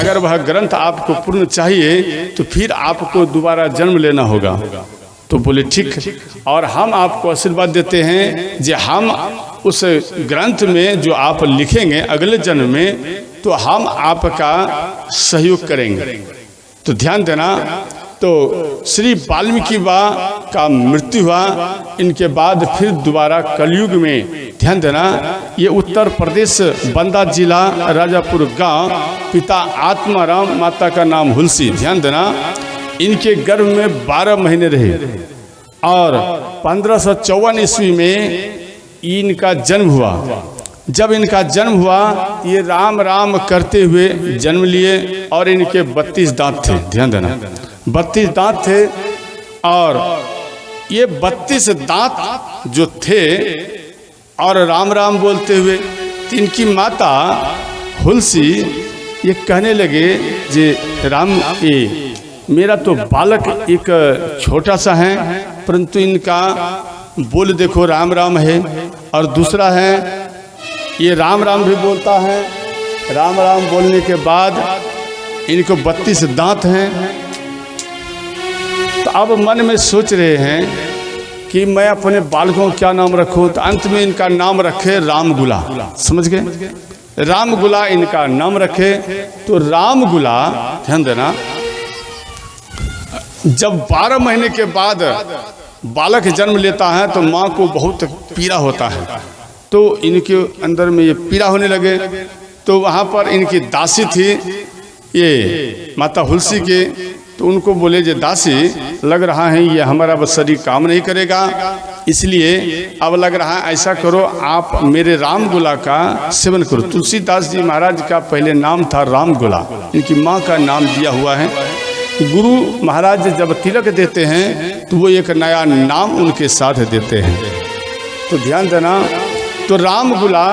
अगर वह ग्रंथ आपको पूर्ण चाहिए तो फिर आपको दोबारा जन्म लेना होगा। तो बोले ठीक, और हम आपको आशीर्वाद देते हैं कि हम उस ग्रंथ में जो आप लिखेंगे अगले जन्म में, तो हम आपका सहयोग करेंगे। तो ध्यान देना, तो श्री वाल्मीकि का मृत्यु हुआ, इनके बाद फिर दोबारा कलयुग में, ध्यान देना, ये उत्तर प्रदेश बंदा जिला राजापुर गांव, पिता आत्माराम, माता का नाम हुलसी। ध्यान देना, इनके गर्भ में 12 महीने रहे और 1554 ईस्वी में इनका जन्म हुआ। जब इनका जन्म हुआ ये राम राम करते हुए जन्म लिए और इनके 32 दांत थे। ध्यान देना, 32 दांत थे, और ये 32 दांत जो थे और राम राम बोलते हुए, तो इनकी माता हुलसी ये कहने लगे जे राम, ये मेरा तो बालक एक छोटा सा है, परंतु इनका बोल देखो राम राम है, और दूसरा है ये राम राम भी बोलता है। राम राम बोलने के बाद इनको 32 दांत हैं। तो अब मन में सोच रहे हैं कि मैं अपने बालकों क्या नाम रखूं, तो अंत में इनका नाम रखे रामगुला। समझ गए, रामगुला इनका नाम रखे। तो रामगुला, ध्यान देना, जब 12 महीने के बाद बालक जन्म लेता है तो माँ को बहुत पीड़ा होता है, तो इनके अंदर में ये पीड़ा होने लगे। तो वहाँ पर इनकी दासी थी ये माता हुलसी के, तो उनको बोले जे दासी, लग रहा है ये हमारा बस शरीर काम नहीं करेगा, इसलिए अब लग रहा है ऐसा करो, आप मेरे रामगुला का सेवन करो। तुलसीदास जी महाराज का पहले नाम था रामगुला, इनकी माँ का नाम दिया हुआ है। गुरु महाराज जब तिलक देते हैं तो वो एक नया नाम उनके साथ देते हैं। तो ध्यान देना, तो रामगुला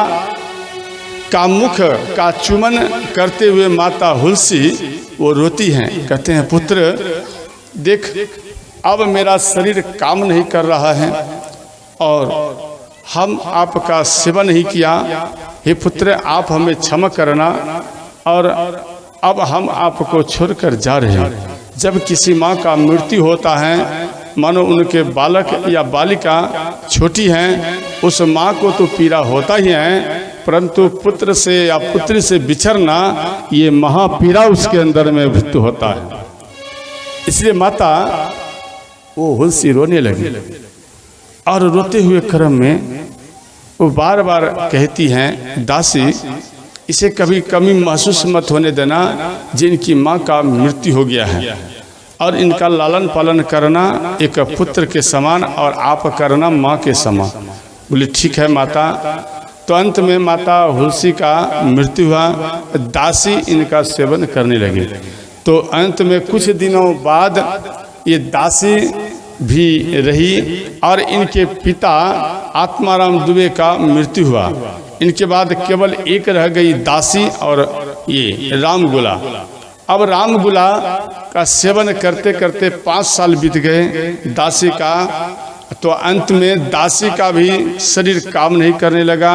का मुख का चुमन करते हुए माता हुलसी वो रोती हैं, कहते हैं पुत्र देख, अब मेरा शरीर काम नहीं कर रहा है और हम आपका सेवा नहीं किया, हे पुत्र आप हमें क्षमा करना, और अब हम आपको छोड़कर जा रहे हैं। जब किसी माँ का मृत्यु होता है, मानो उनके बालक या बालिका छोटी हैं, उस माँ को तो पीड़ा होता ही है, परंतु पुत्र से या पुत्री से बिछड़ना ये महापीड़ा उसके अंदर में मृत्यु होता है। इसलिए माता वो हुलसी रोने लगी, और रोते हुए क्रम में वो बार बार कहती हैं, दासी इसे कभी कमी महसूस मत होने देना, जिनकी माँ का मृत्यु हो गया है, और इनका लालन पालन करना एक पुत्र के समान और आप करना माँ के समान। बोले ठीक है माता। तो अंत में माता हुलसी का मृत्यु हुआ, दासी इनका सेवन करने लगे। तो अंत में कुछ दिनों बाद ये दासी भी रही और इनके पिता आत्माराम दुबे का मृत्यु हुआ। इनके बाद केवल एक रह गई दासी और ये रामगुला। अब रामगुला का सेवन करते करते 5 साल बीत गए दासी का। तो अंत में दासी का भी शरीर काम नहीं करने लगा,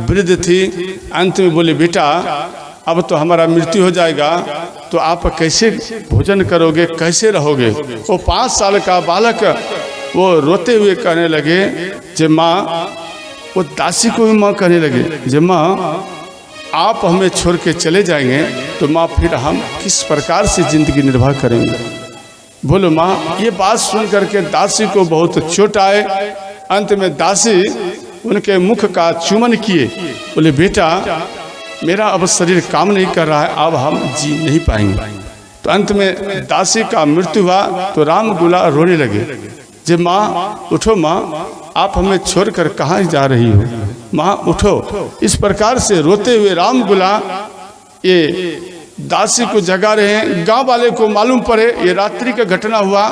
वृद्ध थी। अंत में बोले बेटा अब तो हमारा मृत्यु हो जाएगा, तो आप कैसे भोजन करोगे, कैसे रहोगे। वो 5 साल का बालक वो रोते हुए कहने लगे जे माँ, वो दासी को भी माँ कहने लगे जे माँ आप हमें छोड़ के चले जाएंगे तो माँ फिर हम किस प्रकार से जिंदगी निर्वाह करेंगे। बोलो माँ। ये बात सुन करके दासी को बहुत चोट आए। अंत में दासी उनके मुख का चुम्बन किए, बोले बेटा मेरा अब शरीर काम नहीं कर रहा है, अब हम जी नहीं पाएंगे। तो अंत में दासी का मृत्यु हुआ। तो रामगुला रोने लगे जे माँ उठो, माँ आप हमें छोड़कर कहाँ जा रही हो, माँ उठो। इस प्रकार से रोते हुए रामगुला ये दासी को जगा रहे हैं। गांव वाले को मालूम पड़े ये रात्रि का घटना हुआ,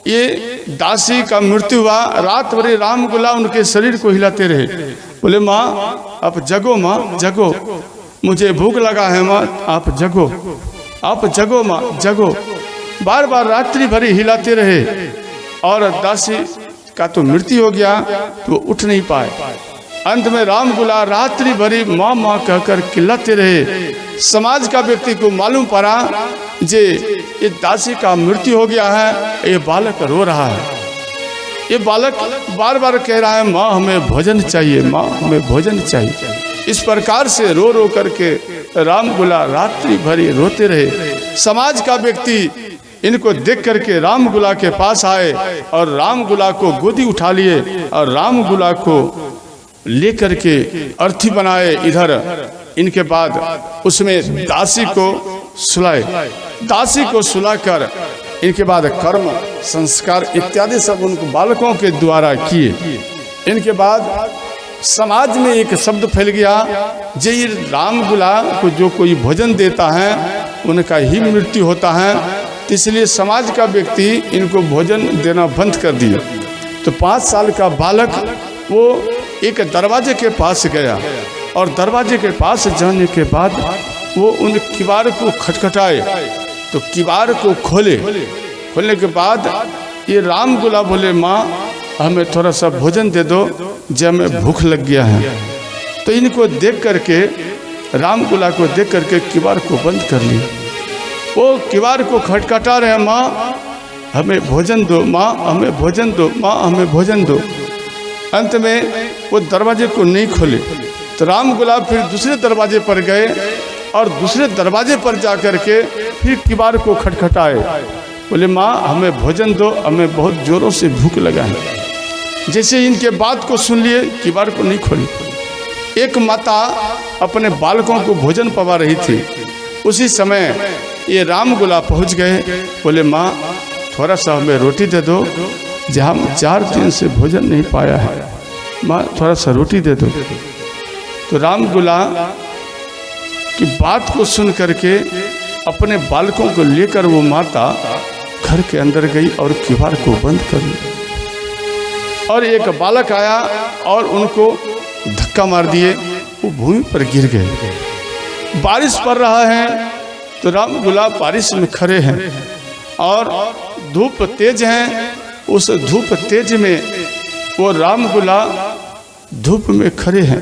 ये दासी का मृत्यु हुआ। रात भर रामगुला उनके शरीर को हिलाते रहे, बोले माँ आप जगो, माँ जगो, मुझे भूख लगा है, माँ आप जगो, आप जगो, माँ जगो। बार बार रात्रि भरी हिलाते रहे और दासी का तो मृत्यु हो गया, तो उठ नहीं पाए। अंत में रामगुला रात्रि भरी माँ माँ कहकर चिल्लाते रहे। समाज का व्यक्ति को मालूम पड़ा जे ये दासी का मृत्यु हो गया है, ये बालक रो रहा है। ये बालक बार बार कह रहा है माँ हमें भोजन चाहिए, माँ हमें भोजन चाहिए। इस प्रकार से रो रो करके रामगुला रात्रि भरी रोते रहे। समाज का व्यक्ति इनको देख करके रामगुला के पास आए और रामगुला को गोदी उठा लिए और रामगुला को लेकर के अर्थी बनाए। इधर इनके बाद उसमें दासी को सुलाए, दासी को सुलाकर इनके बाद कर्म संस्कार इत्यादि सब उनको बालकों के द्वारा किए। इनके बाद समाज में एक शब्द फैल गया, जे रामगुला को जो कोई भोजन देता है उनका ही मृत्यु होता है, इसलिए समाज का व्यक्ति इनको भोजन देना बंद कर दिया। तो 5 साल का बालक वो एक दरवाजे के पास गया और दरवाजे के पास जाने के बाद वो उन किवाड़ को खटखटाए, तो किवाड़ को खोलने के बाद ये रामगुला बोले माँ हमें थोड़ा सा भोजन दे दो, जब हमें भूख लग गया है। तो इनको देख करके रामगुला को देख करके किवाड़ को बंद कर लिया। वो किवाड़ को खटखटा रहे माँ हमें भोजन दो, माँ हमें भोजन दो, माँ हमें भोजन दो। अंत में वो दरवाजे को नहीं खोले तो रामगुला फिर दूसरे दरवाजे पर गए और दूसरे दरवाजे पर जाकर के फिर किवाड़ को खटखटाए, बोले माँ हमें भोजन दो, हमें बहुत जोरों से भूख लगा है। जैसे इनके बात को सुन लिए किवाड़ को नहीं खोली। एक माता अपने बालकों को भोजन पवा रही थी, उसी समय ये रामगुला पहुंच गए, बोले माँ थोड़ा सा हमें रोटी दे दो, जहाँ हम 4 दिन से भोजन नहीं पाया है, माँ थोड़ा सा रोटी दे दो। तो रामगुला की बात को सुन करके अपने बालकों को लेकर वो माता घर के अंदर गई और किवाड़ को बंद कर दिया। और एक बालक आया और उनको धक्का मार दिए, वो भूमि पर गिर गए। बारिश पड़ रहा है तो रामगुला बारिश में खड़े हैं और धूप तेज है। उस धूप तेज में वो रामगुला धूप में खड़े हैं।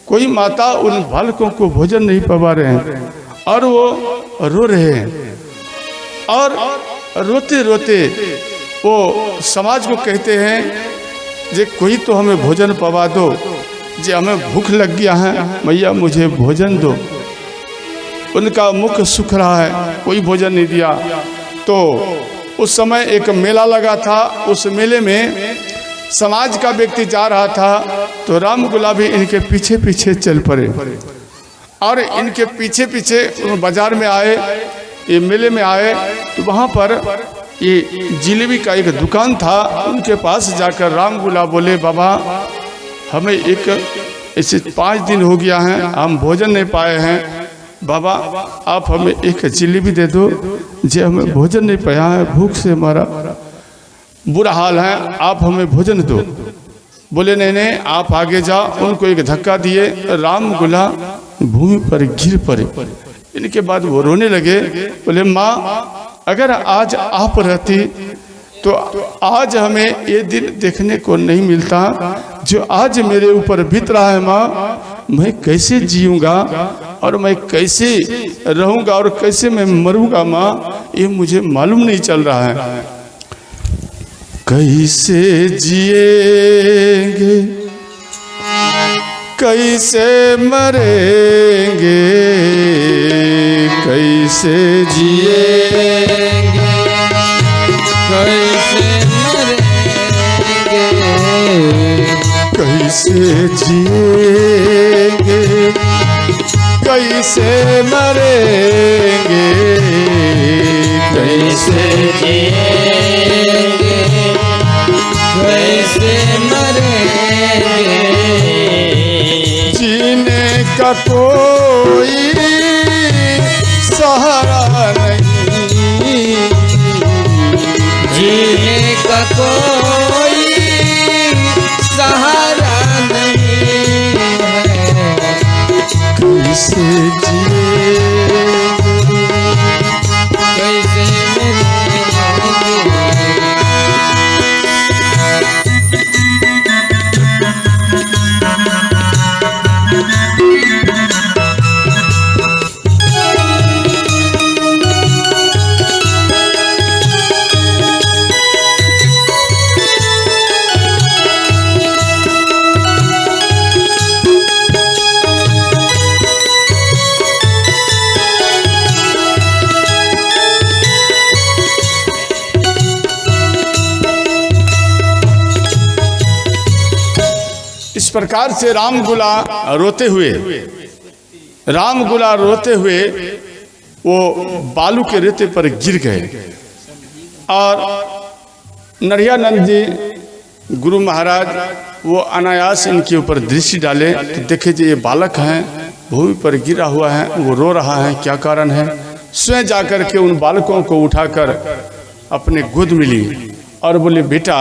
कोई माता उन बालकों को भोजन नहीं पवा रहे हैं और वो रो रहे हैं। और रोते रोते वो समाज को कहते हैं जे कोई तो हमें भोजन पवा दो, जे हमें भूख लग गया है, मैया मुझे भोजन दो। उनका मुख सूख रहा है, कोई भोजन नहीं दिया। तो उस समय एक मेला लगा था, उस मेले में समाज का व्यक्ति जा रहा था तो रामगुला भी इनके पीछे पीछे चल पड़े और इनके पीछे पीछे बाजार में आए, ये मेले में आए। तो वहाँ पर ये जिलेबी का एक दुकान था, उनके पास जाकर रामगुला बोले बाबा हमें एक ऐसे 5 दिन हो गया है, हम भोजन नहीं पाए हैं, बाबा आप हमें एक जिलेबी दे दो, जे हमें भोजन नहीं पाया है, भूख से हमारा बुरा हाल है, आप हमें भोजन दो। बोले नहीं नहीं आप आगे जाओ। उनको एक धक्का दिए, रामगुला भूमि पर गिर पड़े। इनके बाद वो रोने लगे, बोले माँ अगर आज आप रहती तो आज हमें ये दिन देखने को नहीं मिलता जो आज मेरे ऊपर बीत रहा है। माँ मैं कैसे जीऊँगा और मैं कैसे रहूँगा और कैसे मैं मरूँगा माँ, ये मुझे मालूम नहीं चल रहा है। कैसे जिएंगे कैसे मरेंगे, कैसे जिएंगे कैसे मरेंगे, कैसे जिएंगे कैसे मरेंगे, कैसे जिएंगे कैसे मरेंगे, जीने का कोई सहारा नहीं, जीने का कोई सहारा नहीं है, कैसे जिए कैसे प्रकार से रामगुला रोते हुए वो बालू के रेते पर गिर गए और नरियानंद जी गुरु महाराज वो अनायास इनके ऊपर दृष्टि डाले तो देखे जी ये बालक हैं, भूमि पर गिरा हुआ है, वो रो रहा है, क्या कारण है। स्वयं जाकर के उन बालकों को उठाकर अपने गोद में ली और बोले बेटा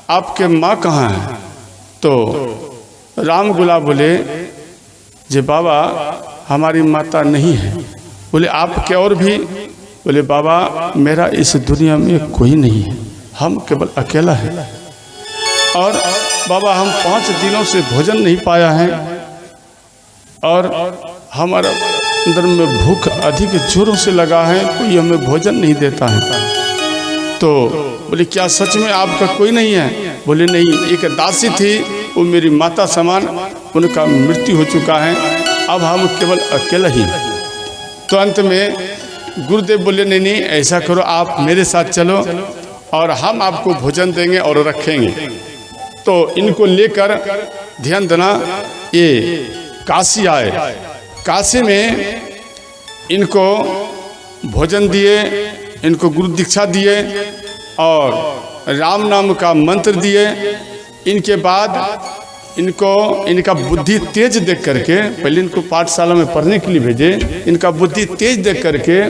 आपके माँ कहाँ है। तो रामगुला बोले जे बाबा हमारी माता नहीं है। बोले आपके और भी। बोले बाबा मेरा इस दुनिया में कोई नहीं है, हम केवल अकेला है और बाबा हम 5 दिनों से भोजन नहीं पाया है और हमारा अंदर में भूख अधिक जोरों से लगा है, कोई हमें भोजन नहीं देता है। तो बोले क्या सच में आपका कोई नहीं है। बोले नहीं, एक दासी थी, वो मेरी माता समान, उनका मृत्यु हो चुका है, अब हम केवल अकेला ही। तो अंत में गुरुदेव बोले नहीं नहीं ऐसा करो, आप मेरे साथ चलो और हम आपको भोजन देंगे और रखेंगे। तो इनको लेकर ध्यान देना ये काशी आए। काशी में इनको भोजन दिए, इनको गुरु दीक्षा दिए और राम नाम का मंत्र दिए। इनके बाद इनका बुद्धि तेज देख करके, पहले इनको पाठशाला में पढ़ने के लिए भेजे, इनका बुद्धि तेज देख करके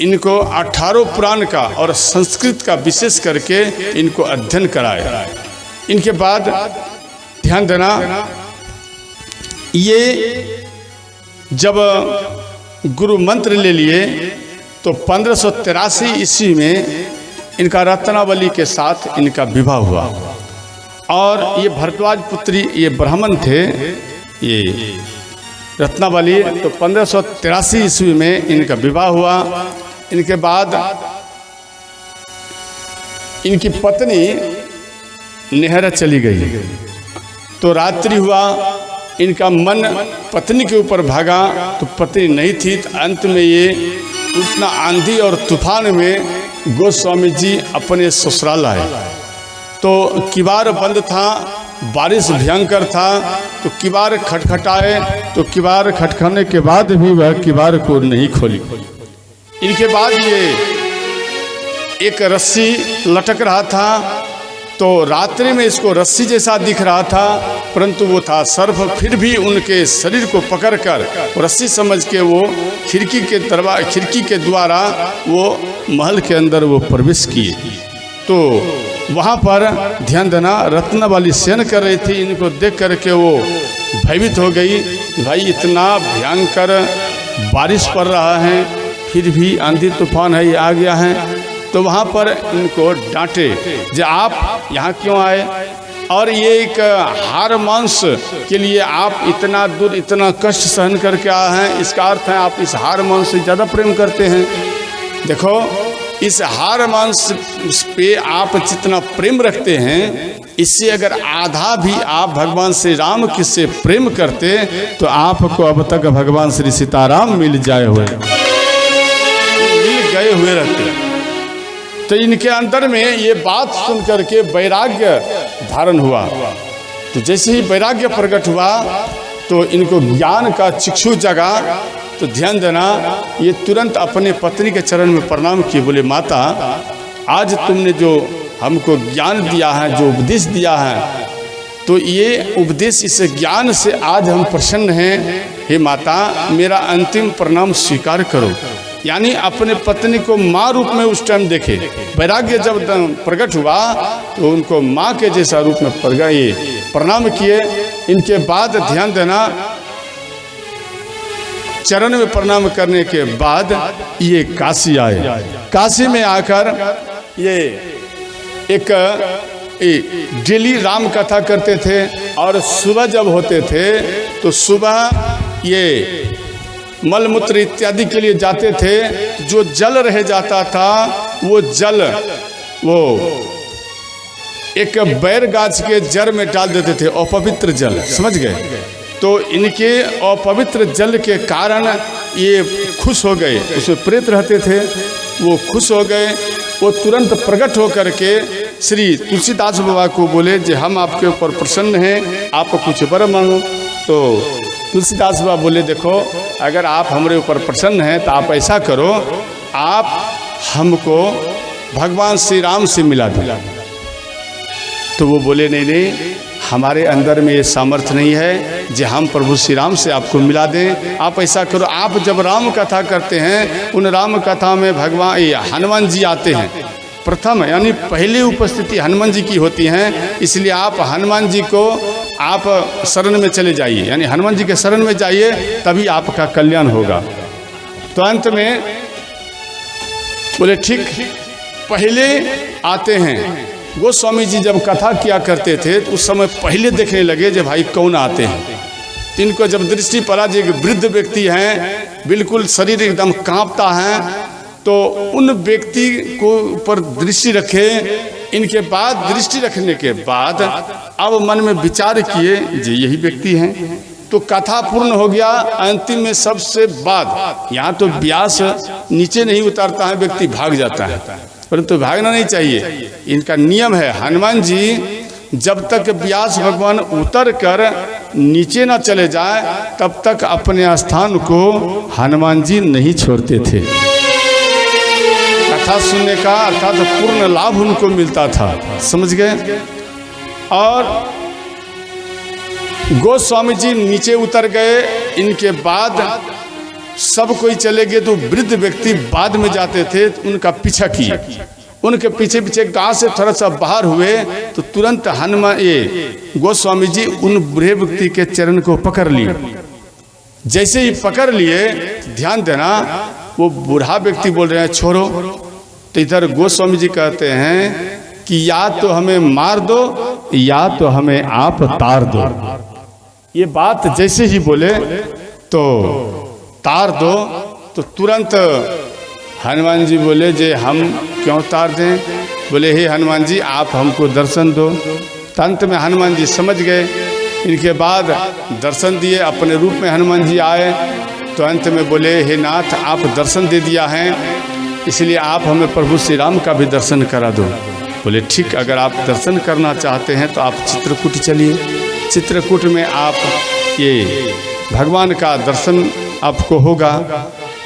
इनको 18 पुराण का और संस्कृत का विशेष करके इनको अध्ययन कराए। इनके बाद ध्यान देना ये जब गुरु मंत्र ले लिए तो 1583 ईस्वी में इनका रत्नावली के साथ इनका विवाह हुआ और ये भरद्वाज पुत्री ये ब्राह्मण थे ये रत्नावली। तो 1583 ईस्वी में इनका विवाह हुआ। इनके बाद इनकी पत्नी नेहरा चली गई तो रात्रि हुआ, इनका मन पत्नी के ऊपर भागा तो पत्नी नहीं थी। तो अंत में ये उतना आंधी और तूफान में गोस्वामी जी अपने ससुराल आए तो किवाड़ बंद था, बारिश भयंकर था। तो किवाड़ खटखटाए तो किवाड़ खटखटाने के बाद भी वह किवाड़ को नहीं खोली। इनके बाद ये एक रस्सी लटक रहा था तो रात्रि में इसको रस्सी जैसा दिख रहा था, परंतु वो था सर्फ। फिर भी उनके शरीर को पकड़कर रस्सी समझ के वो खिड़की के द्वारा वो महल के अंदर वो प्रवेश किए। तो वहाँ पर ध्यान देना रत्नावली शयन कर रही थी। इनको देख करके वो भयभीत हो गई कि भाई इतना भयंकर बारिश पड़ रहा है, फिर भी आंधी तूफान है, ये आ गया है। तो वहाँ पर इनको डांटे जो आप यहाँ क्यों आए और ये एक हार मांस के लिए आप इतना दूर इतना कष्ट सहन करके आए हैं। इसका अर्थ है आप इस हार मांस से ज़्यादा प्रेम करते हैं। देखो इस हार मांस पे आप जितना प्रेम रखते हैं, इससे अगर आधा भी आप भगवान श्री राम से प्रेम करते तो आपको अब तक भगवान श्री सीताराम मिल गए हुए रहते। तो इनके अंदर में ये बात सुन करके वैराग्य धारण हुआ। तो जैसे ही वैराग्य प्रकट हुआ तो इनको ज्ञान का चिक्षु जगा। तो ध्यान देना ये तुरंत अपने पत्नी के चरण में प्रणाम किए, बोले माता आज तुमने जो हमको ज्ञान दिया है, जो उपदेश दिया है, तो ये उपदेश इस ज्ञान से आज हम प्रसन्न हैं। हे माता मेरा अंतिम प्रणाम स्वीकार करो। यानी अपने पत्नी को माँ रूप में उस टाइम देखे। वैराग्य जब प्रकट हुआ तो उनको माँ के जैसा रूप में प्रणाम किए। इनके बाद ध्यान देना चरण में प्रणाम करने के बाद ये काशी आए। काशी में आकर ये एक डेली राम कथा करते थे और सुबह जब होते थे तो सुबह ये मलमूत्र इत्यादि के लिए जाते थे। जो जल रह जाता था वो जल वो एक बैर गाछ के जड़ में डाल देते थे, अपवित्र जल, समझ गए। तो इनके अपवित्र जल के कारण ये खुश हो गए। उसमें प्रेत रहते थे, वो खुश हो गए वो तुरंत प्रकट होकर के श्री तुलसीदास बाबा को बोले जे हम आपके ऊपर प्रसन्न हैं, आप कुछ वर मांगो। तो तुलसीदास बाबा बोले देखो अगर आप हमारे ऊपर प्रसन्न हैं तो आप ऐसा करो, आप हमको भगवान श्री राम से मिला दो। तो वो बोले नहीं, हमारे अंदर में ये सामर्थ्य नहीं है जो हम प्रभु श्री राम से आपको मिला दें। आप ऐसा करो, आप जब राम कथा करते हैं उन राम कथा में भगवान हनुमान जी आते हैं, प्रथम यानी पहली उपस्थिति हनुमान जी की होती हैं, इसलिए आप हनुमान जी को आप शरण में चले जाइए, यानी हनुमान जी के शरण में जाइए, तभी आपका कल्याण होगा। तो अंत में बोले ठीक, पहले आते हैं। गोस्वामी जी जब कथा किया करते थे तो उस समय पहले देखने लगे जो भाई कौन आते हैं। इनको जब दृष्टि पड़ा जो वृद्ध व्यक्ति हैं, बिल्कुल शरीर एकदम कांपता है, तो उन व्यक्ति को ऊपर दृष्टि रखे। इनके बाद दृष्टि रखने के बाद अब मन में विचार किए जो यही व्यक्ति हैं। तो कथा पूर्ण हो गया। अंतिम में सबसे बाद यहाँ तो व्यास नीचे नहीं उतारता है, व्यक्ति भाग जाता है, परंतु भागना नहीं चाहिए। इनका नियम है, हनुमान जी जब तक व्यास भगवान उतर कर नीचे ना चले जाए तब तक अपने स्थान को हनुमान जी नहीं छोड़ते थे। कथा सुनने का अर्थात पूर्ण लाभ उनको मिलता था, समझ गए। और गोस्वामी जी नीचे उतर गए। इनके बाद सब कोई चले गए, तो वृद्ध व्यक्ति बाद में जाते थे, तो उनका पीछा किए। उनके पीछे पीछे गांव से थोड़ा सा बाहर हुए तो तुरंत हनुमान गोस्वामी जी उन बूढ़े व्यक्ति के चरण को पकड़ लिए। जैसे ही पकड़ लिए, ध्यान देना, वो बूढ़ा व्यक्ति बोल रहे हैं छोड़ो। तो इधर गोस्वामी जी कहते हैं कि या तो हमें मार दो या तो हमें आप तार दो। ये बात जैसे ही बोले तो तार दो, तो तुरंत हनुमान जी बोले जे हम क्यों तार दें। बोले हे हनुमान जी आप हमको दर्शन दो। अंत में हनुमान जी समझ गए। इनके बाद दर्शन दिए, अपने रूप में हनुमान जी आए। तो अंत में बोले हे नाथ आप दर्शन दे दिया है, इसलिए आप हमें प्रभु श्री राम का भी दर्शन करा दो। बोले ठीक, अगर आप दर्शन करना चाहते हैं तो आप चित्रकूट चलिए। चित्रकूट में आप ये भगवान का दर्शन आपको होगा।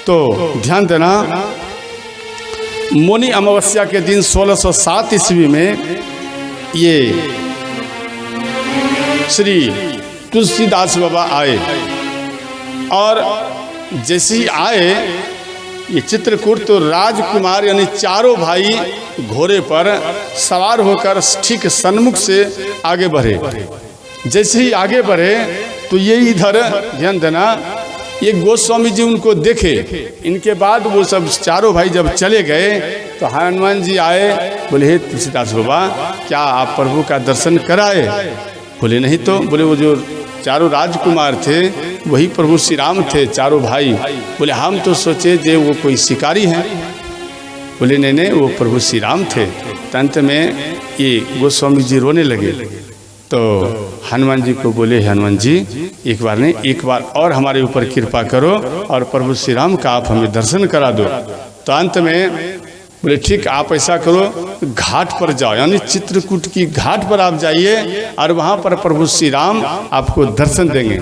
तो ध्यान देना, मौनी अमावस्या के दिन 1607 ईस्वी में ये श्री तुलसीदास बाबा आए। और जैसे ही आए ये चित्रकूट, तो राजकुमार यानी चारों भाई घोड़े पर सवार होकर ठीक सन्मुख से आगे बढ़े। जैसे ही आगे बढ़े तो ये इधर ध्यान देना, ये गोस्वामी जी उनको देखे। इनके बाद वो सब चारों भाई जब चले गए तो हनुमान जी आए। बोले हे तुलसीदास बाबा क्या आप प्रभु का दर्शन कराए। बोले नहीं। तो बोले वो जो चारों राजकुमार थे वही प्रभु श्री राम थे, चारों भाई। बोले हम तो सोचे जे वो कोई शिकारी हैं। बोले नहीं नहीं, वो प्रभु श्री राम थे। अंत में ये गोस्वामी जी रोने लगे। तो हनुमान जी को बोले हनुमान जी एक बार नहीं, एक बार और हमारे ऊपर कृपा करो और प्रभु श्री राम का आप हमें दर्शन करा दो। तो अंत में बोले ठीक, आप ऐसा करो घाट पर जाओ, यानी चित्रकूट की घाट पर आप जाइए और वहाँ पर प्रभु श्री राम आपको दर्शन देंगे।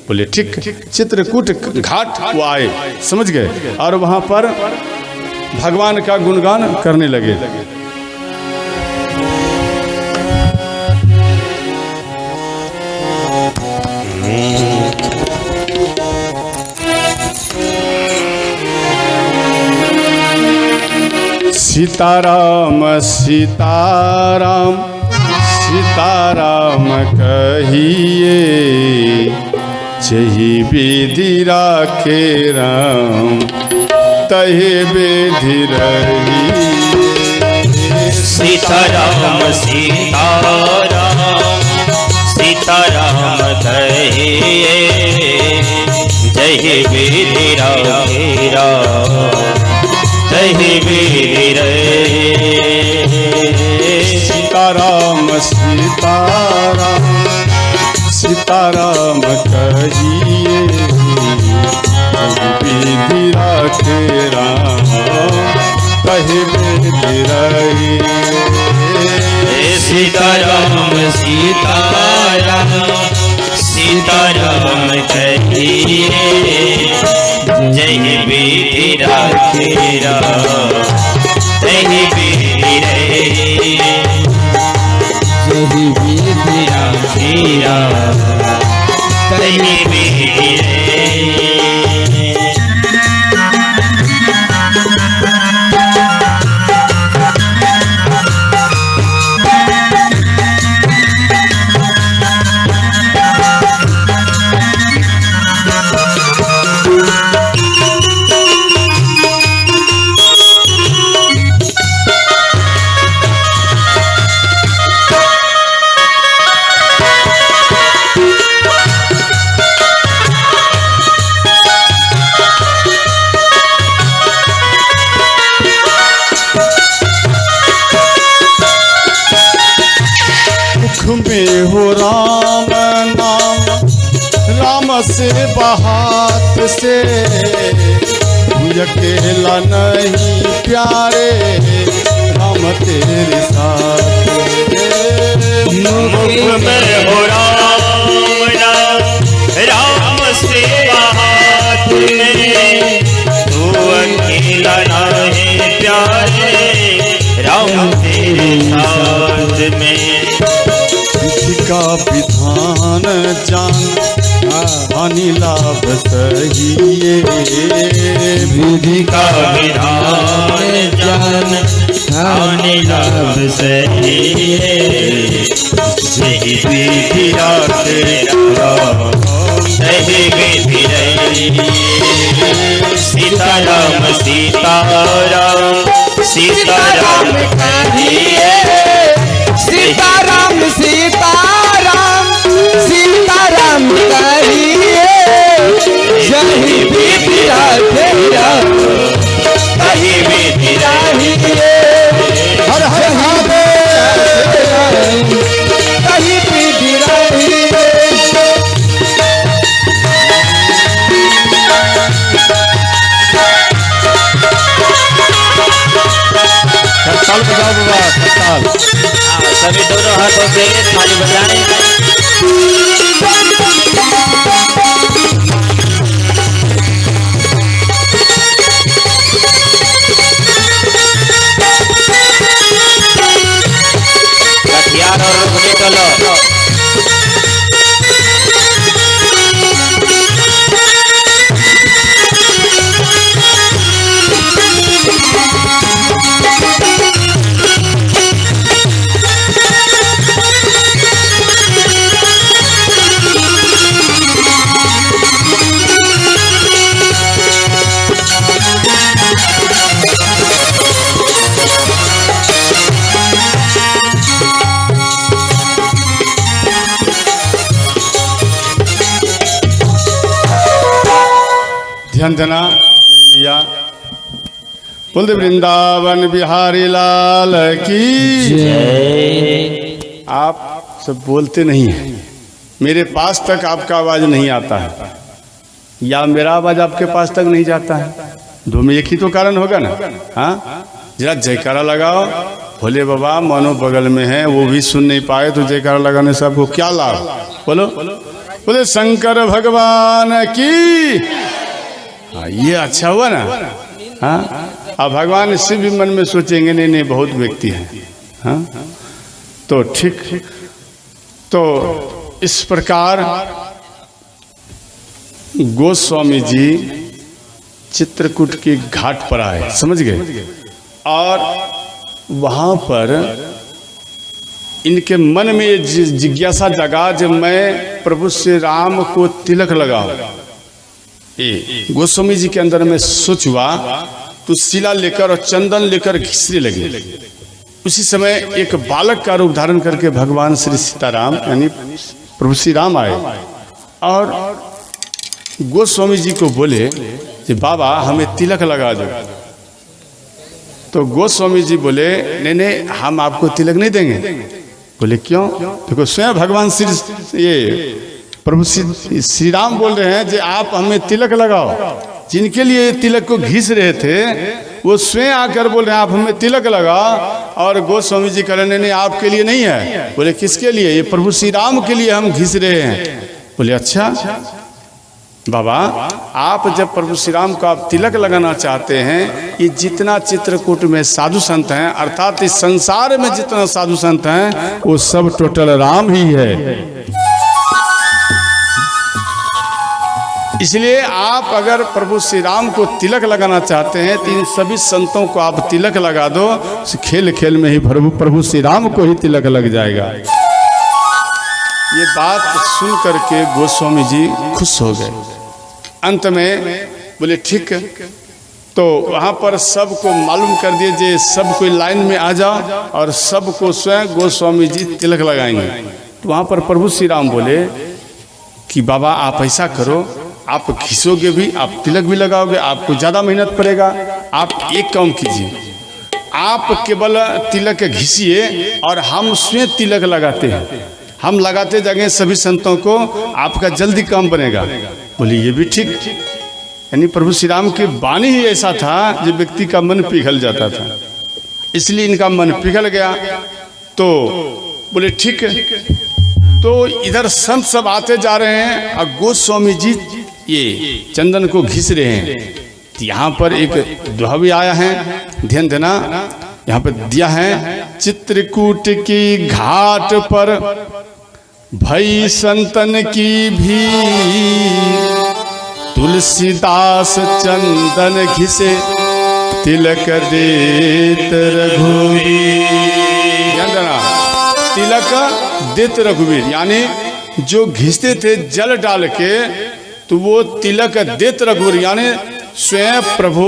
बोले ठीक। चित्रकूट घाट वो आए, समझ गए, और वहाँ पर भगवान का गुणगान करने लगे। सीताराम सीताराम सीताराम कहिए, जही विधि राखे राम तहे विधि रहिए। सीताराम सीताराम सीताराम कहिए, जही विधि राखे राम तहे विधि रहिए। सीताराम सीताराम सीताराम कहिए, विधि राखे राम कहे विधि रहिए। सीताराम सीताराम सीताराम कहिए जय विधि राखेरा जय विधि रे जय विधि राखेरा जय विधि रे में हो राम नाम, राम से बहात से, अकेला नहीं प्यारे, राम तेरे साथ। मुख में हो राम नाम, राम से बहात में, तू अकेला नहीं प्यारे, राम तेरे साथ में। का विधान जान हानि लाभ सहिए, विधि का विधान जान हानि लाभ सहिए, सही विधि राखेरा सही विधि रही। सीताराम सीताराम सीताराम कहिए, सीताराम सीताराम सीताराम कहिए, जय विधि राखेरा सही विधि रही। हर हर महादेव, सही विधि रही। करताल बजाओ बाबा, करताल। सभी दोनों हाथों से ताली बजाएं। हथियार और रुकने को लो। ध्यान देना मेरी मैया। बोल दे वृंदावन बिहारी लाल की जय। आप सब बोलते नहीं हैं, मेरे पास तक आपका आवाज नहीं आता है, या मेरा आवाज आपके पास तक नहीं जाता है। दो में एक ही तो कारण होगा ना। हाँ, जरा जयकारा लगाओ। भोले बाबा मानो बगल में है, वो भी सुन नहीं पाए तो जयकारा लगाने से आपको क्या लाभ? बोलो बोले शंकर भगवान की। हाँ, ये अच्छा हुआ ना। हाँ, अब भगवान इससे भी मन में सोचेंगे नहीं नहीं बहुत व्यक्ति हैं। हाँ, तो ठीक। तो इस प्रकार गोस्वामी जी चित्रकूट के घाट पर आए, समझ गए, और वहां पर इनके मन में ये जिज्ञासा जगा जब मैं प्रभु श्री राम को तिलक लगाऊं। गोस्वामी जी के अंदर में सोच हुआ तो शिला लेकर और चंदन लेकर घिसने लगे। उसी समय एक बालक का रूप धारण करके भगवान श्री सीताराम यानी प्रभु श्री राम आए और गोस्वामी जी को बोले कि बाबा हमें तिलक लगा दो। तो गोस्वामी जी बोले नहीं नहीं, हम आपको तिलक नहीं देंगे। बोले क्यों? देखो स्वयं भगवान श्री ये प्रभु श्री राम बोल रहे हैं कि आप हमें तिलक लगाओ। जिनके लिए तिलक को घिस रहे थे वो स्वयं आकर बोल रहे हैं आप हमें तिलक लगा। और गोस्वामी जी कह रहे नहीं आपके लिए नहीं है। बोले किसके लिए? ये प्रभु श्री राम के लिए हम घिस रहे हैं। बोले अच्छा बाबा, आप जब प्रभु श्री राम को आप तिलक लगाना चाहते हैं, ये जितना चित्रकूट में साधु संत हैं, अर्थात इस संसार में जितना साधु संत हैं, वो सब टोटल राम ही है। इसलिए आप अगर प्रभु श्री राम को तिलक लगाना चाहते हैं तो इन सभी संतों को आप तिलक लगा दो। खेल खेल में ही प्रभु श्री राम को ही तिलक लग जाएगा। ये बात सुन करके गोस्वामी जी खुश हो गए। अंत में बोले ठीक है, तो वहाँ पर सबको मालूम कर दीजिए, सब कोई लाइन में आ जाओ और सबको स्वयं गोस्वामी जी तिलक लगाएंगे। तो वहाँ पर प्रभु श्री राम बोले कि बाबा आप ऐसा करो, आप घिसोगे भी, आप तिलक भी लगाओगे, आपको ज़्यादा मेहनत पड़ेगा। आप एक काम कीजिए, आप केवल तिलक घिसिए और हम स्वयं तिलक लगाते हैं, हम लगाते जाएंगे सभी संतों को, आपका जल्दी काम बनेगा। बोले ये भी ठीक। यानी प्रभु श्री राम की वाणी ही ऐसा था जो व्यक्ति का मन पिघल जाता था, इसलिए इनका मन पिघल गया। तो बोले ठीक है। तो इधर संत सब आते जा रहे हैं और गोस्वामी जी ये चंदन को घिस रहे हैं। तो यहाँ पर एक दोहा भी आया है, ध्यान देना, यहाँ पर दिया है, चित्रकूट की घाट पर भई संतन की भी, तुलसीदास चंदन घिसे तिलक देत रघुवीर। ध्यान देना, तिलक देत रघुवीर, यानी जो घिसते थे जल डाल के, तो वो तिलक देत रघुवीर, यानी स्वयं प्रभु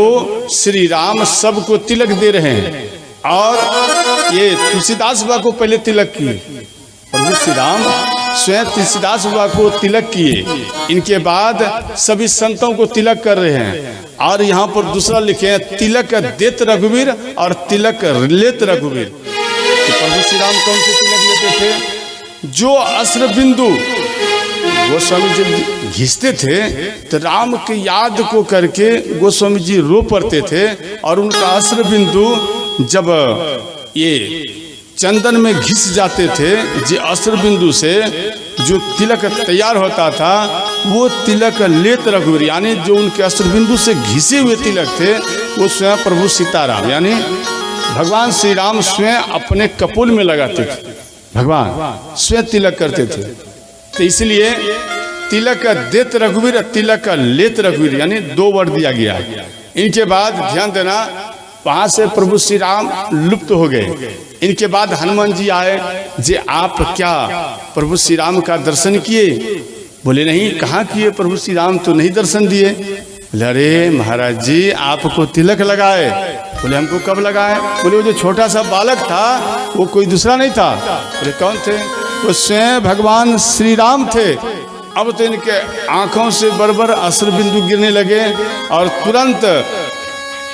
श्री राम सबको तिलक दे रहे हैं। और ये तुलसीदास बाबा को पहले तिलक किए, प्रभु श्री राम स्वयं तुलसीदास बाबा को तिलक किए, इनके बाद सभी संतों को तिलक कर रहे हैं। और यहाँ पर दूसरा लिखे हैं, तिलक देत रघुवीर और तिलक लेत रघुवीर। तो प्रभु श्री राम कौन से तिलक लेते थे? जो अस्त्र बिंदु गोस्वामी जी घिसते थे तो राम की याद को करके गोस्वामी जी रो पड़ते थे, और उनका अस्त्र बिंदु जब ये चंदन में घिस जाते थे, जो अस्त्र बिंदु से जो तिलक तैयार होता था, वो तिलक लेत रघुवीर, यानी जो उनके अस्त्र बिंदु से घिसे हुए तिलक थे, वो स्वयं प्रभु सीताराम यानी भगवान श्री राम स्वयं अपने कपोल में लगाते थे, भगवान स्वयं तिलक करते थे। तो इसलिए तिलक देत रघुवीर, तिलक लेत रघुवीर, यानी दो वर्ड दिया गया। इनके बाद ध्यान देना, वहां से प्रभु श्री राम लुप्त हो गए। इनके बाद हनुमान जी आए, जे आप क्या प्रभु श्री राम का दर्शन किए? बोले नहीं, कहाँ किए, प्रभु श्री राम तो नहीं दर्शन दिए। बोले अरे महाराज जी आपको तिलक लगाए। बोले हमको कब लगाए? बोले वो जो छोटा सा बालक था वो कोई दूसरा नहीं था। बोले कौन थे? वो स्वयं भगवान श्री राम थे। अब तो इनके आंखों से बरबर अस्त्र बिंदु गिरने लगे, और तुरंत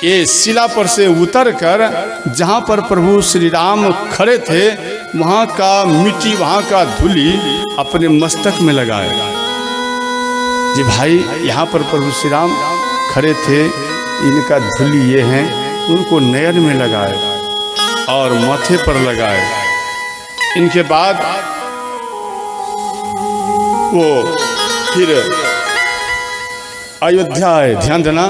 ये शिला पर से उतर कर जहाँ पर प्रभु श्री राम खड़े थे, वहाँ का मिट्टी, वहाँ का धूली अपने मस्तक में लगाए। जी भाई, यहाँ पर प्रभु श्री राम खड़े थे, इनका धूली ये हैं, उनको नयन में लगाए और माथे पर लगाए। इनके बाद वो फिर अयोध्या आए। ध्यान देना,